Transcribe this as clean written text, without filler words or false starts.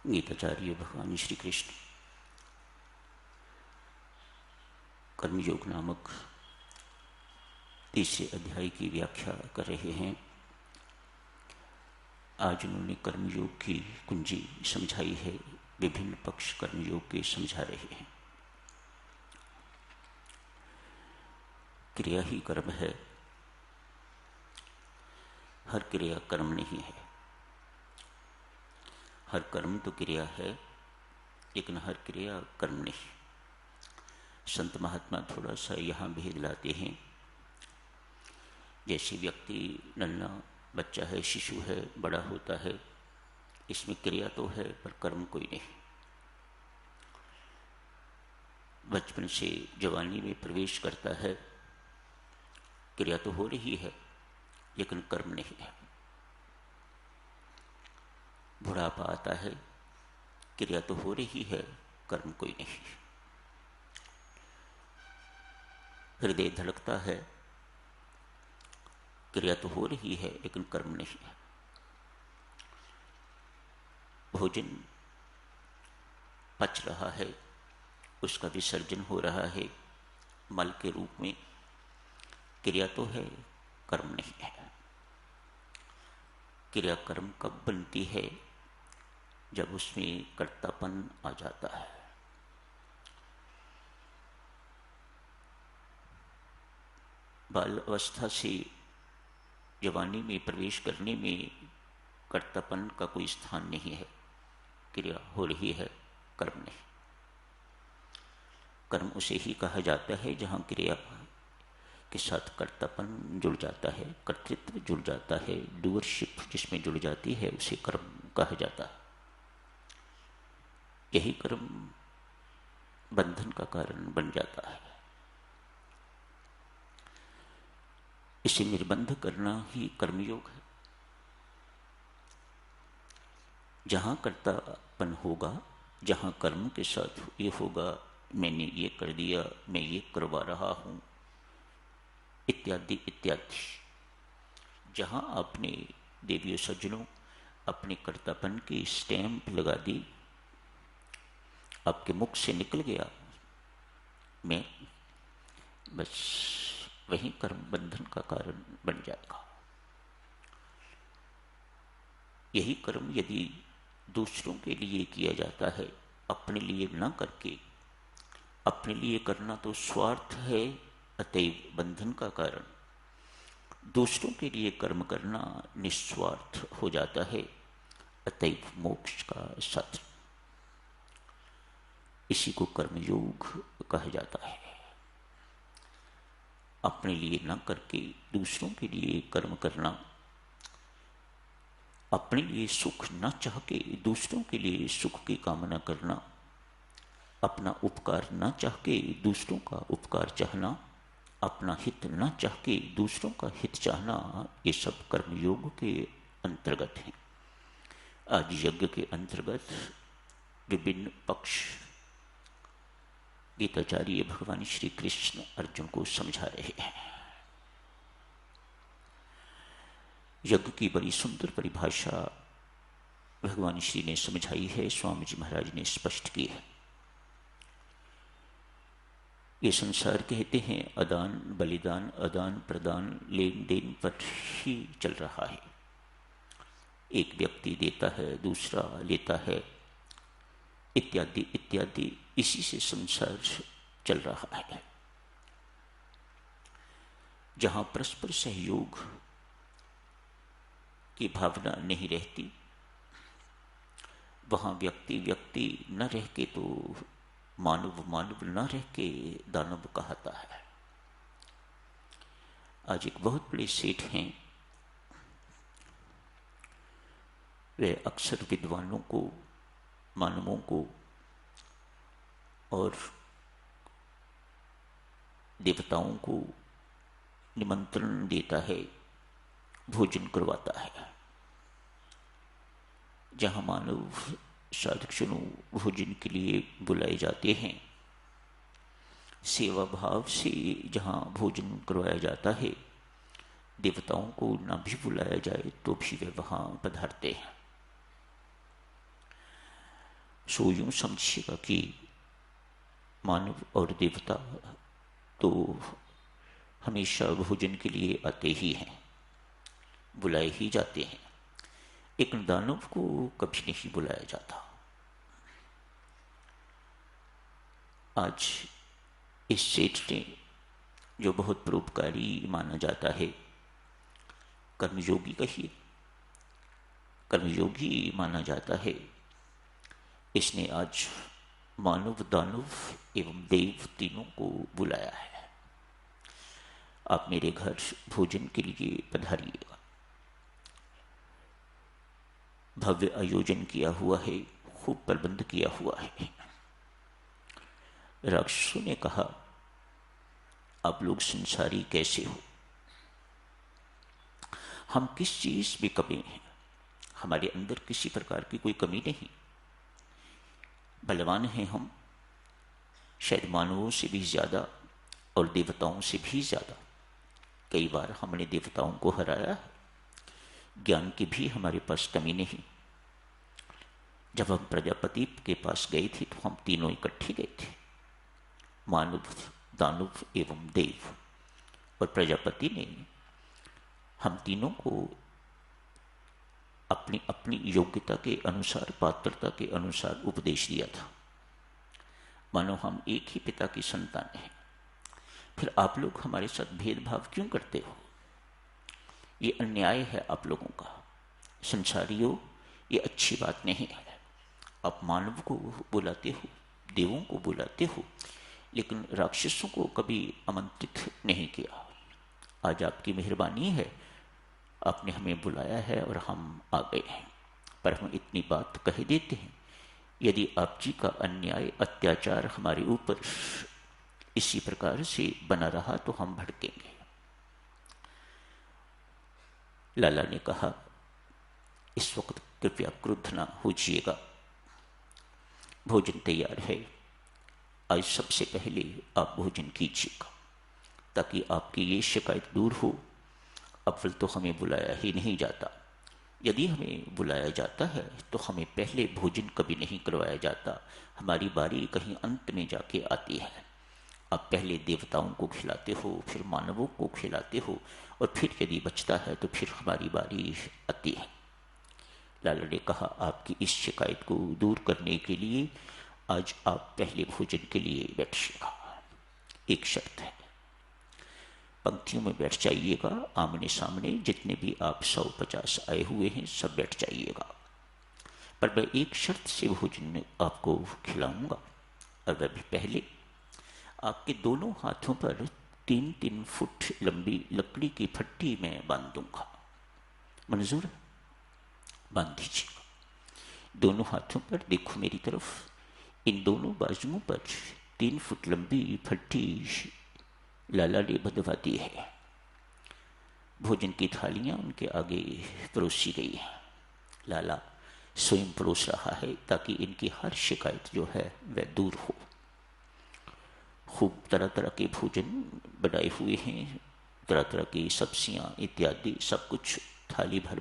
गीताचार्य भगवान श्री कृष्ण कर्मयोग नामक तीसरे अध्याय की व्याख्या कर रहे हैं। आज उन्होंने कर्मयोग की कुंजी समझाई है, विभिन्न पक्ष कर्मयोग के समझा रहे हैं। क्रिया ही कर्म है, हर क्रिया कर्म नहीं है। हर कर्म तो क्रिया है, लेकिन हर क्रिया कर्म नहीं। संत महात्मा थोड़ा सा यहाँ भेद लाते हैं। जैसे व्यक्ति नन्हा बच्चा है, शिशु है, बड़ा होता है, इसमें क्रिया तो है पर कर्म कोई नहीं। बचपन से जवानी में प्रवेश करता है, क्रिया तो हो रही है लेकिन कर्म नहीं है। बुढ़ापा आता है, क्रिया तो हो रही है, कर्म कोई नहीं। हृदय धड़कता है, क्रिया तो हो रही है लेकिन कर्म नहीं है। भोजन पच रहा है, उसका विसर्जन हो रहा है मल के रूप में, क्रिया तो है, कर्म नहीं है। क्रिया कर्म कब बनती है? जब उसमें कर्तापन आ जाता है। बाल अवस्था से जवानी में प्रवेश करने में कर्तापन का कोई स्थान नहीं है। क्रिया हो रही है, कर्म नहीं। कर्म उसे ही कहा जाता है जहाँ क्रिया के साथ कर्तापन जुड़ जाता है, कर्तृत्व जुड़ जाता है, डूअरशिप जिसमें जुड़ जाती है उसे कर्म कहा जाता है। यही कर्म बंधन का कारण बन जाता है। इसे निर्बंध करना ही कर्मयोग है। जहाँ कर्तापन होगा, जहाँ कर्म के साथ ये होगा, मैंने ये कर दिया, मैं ये करवा रहा हूँ, इत्यादि इत्यादि, जहाँ आपने देवियों सज्जनों अपने कर्तापन की स्टैंप लगा दी, आपके मुख से निकल गया मैं, बस वही कर्म बंधन का कारण बन जाएगा। यही कर्म यदि दूसरों के लिए किया जाता है, अपने लिए न करके, अपने लिए करना तो स्वार्थ है, अतएव बंधन का कारण। दूसरों के लिए कर्म करना निस्वार्थ हो जाता है, अतएव मोक्ष का साधन। इसी को कर्मयोग कहा जाता है। अपने लिए न करके दूसरों के लिए कर्म करना, अपने लिए सुख न चाह के दूसरों के लिए सुख की कामना करना, अपना उपकार न चाह के दूसरों का उपकार चाहना, अपना हित न चाह के दूसरों का हित चाहना, ये सब कर्मयोग के अंतर्गत हैं। आज यज्ञ के अंतर्गत विभिन्न पक्ष गीताचार्य भगवान श्री कृष्ण अर्जुन को समझा रहे हैं। यज्ञ की बड़ी सुंदर परिभाषा भगवान श्री ने समझाई है, स्वामी जी महाराज ने स्पष्ट की है। ये संसार कहते हैं आदान बलिदान, आदान प्रदान, लेन देन पर ही चल रहा है। एक व्यक्ति देता है, दूसरा लेता है, इत्यादि इत्यादि, इसी से संसार चल रहा है। जहां परस्पर सहयोग की भावना नहीं रहती, वहां व्यक्ति व्यक्ति न रह के तो मानव मानव न रह के दानव कहता है। आज एक बहुत बड़े सेठ हैं, वे अक्सर विद्वानों को, मानवों को और देवताओं को निमंत्रण देता है, भोजन करवाता है। जहाँ मानव साधकजनों भोजन के लिए बुलाए जाते हैं, सेवा भाव से जहाँ भोजन करवाया जाता है, देवताओं को न भी बुलाया जाए तो भी वे वहाँ पधारते हैं। सो यूँ समझिएगा कि मानव और देवता तो हमेशा भोजन के लिए आते ही हैं, बुलाए ही जाते हैं। एक दानव को कभी नहीं बुलाया जाता। आज इस सेठ ने, जो बहुत परोपकारी माना जाता है, कर्मयोगी कहिए, कर्मयोगी माना जाता है, इसने आज मानव, दानव एवं देव तीनों को बुलाया है। आप मेरे घर भोजन के लिए पधारिएगा। भव्य आयोजन किया हुआ है, खूब प्रबंध किया हुआ है। राक्षसों ने कहा, आप लोग संसारी कैसे हो? हम किस चीज में कमी हैं? हमारे अंदर किसी प्रकार की कोई कमी नहीं। बलवान हैं हम, शायद मानवों से भी ज्यादा और देवताओं से भी ज्यादा। कई बार हमने देवताओं को हराया है। ज्ञान की भी हमारे पास कमी नहीं। जब हम प्रजापति के पास गए थे तो हम तीनों इकट्ठे गए थे, मानव, दानव एवं देव। और प्रजापति ने हम तीनों को अपनी अपनी योग्यता के अनुसार, पात्रता के अनुसार उपदेश दिया था। मानो हम एक ही पिता की संतान हैं। फिर आप लोग हमारे साथ भेदभाव क्यों करते हो? ये अन्याय है आप लोगों का। संसारियों, ये अच्छी बात नहीं है। आप मानव को बुलाते हो, देवों को बुलाते हो, लेकिन राक्षसों को कभी आमंत्रित नहीं किया। आज आपकी मेहरबानी है, आपने हमें बुलाया है और हम आ गए हैं। पर हम इतनी बात कह देते हैं, यदि आप जी का अन्याय, अत्याचार हमारे ऊपर इसी प्रकार से बना रहा तो हम भड़केंगे। लाला ने कहा, इस वक्त कृपया क्रुद्ध ना होजिएगा, भोजन तैयार है। आज सबसे पहले आप भोजन कीजिएगा ताकि आपकी ये शिकायत दूर हो। अव्वल तो हमें बुलाया ही नहीं जाता। यदि हमें बुलाया जाता है तो हमें पहले भोजन कभी नहीं करवाया जाता। हमारी बारी कहीं अंत में जाके आती है। आप पहले देवताओं को खिलाते हो, फिर मानवों को खिलाते हो, और फिर यदि बचता है तो फिर हमारी बारी आती है। लाला ने कहा, आपकी इस शिकायत को दूर करने के लिए आज आप पहले भोजन के लिए बैठिएगा। एक शर्त है, पंक्तियों में बैठ जाइएगा, आमने सामने। जितने भी आप 150 आए हुए हैं सब बैठ जाइएगा। पर मैं एक शर्त से भोजन आपको खिलाऊंगा, और वह भी पहले आपके दोनों हाथों पर 3-3 फुट लंबी लकड़ी की फट्टी में बांध दूंगा। मंजूर है? बांध दीजिएगा। दोनों हाथों पर देखो मेरी तरफ। इन दोनों बाजुओं पर 3 फुट लंबी फट्टी लाला ने बंधवा दी है। भोजन की थालियां उनके आगे परोसी गई हैं। लाला स्वयं परोस रहा है ताकि इनकी हर शिकायत जो है वह दूर हो। खूब तरह तरह के भोजन बनाए हुए हैं, तरह तरह की सब्जियां इत्यादि सब कुछ थाली भर भर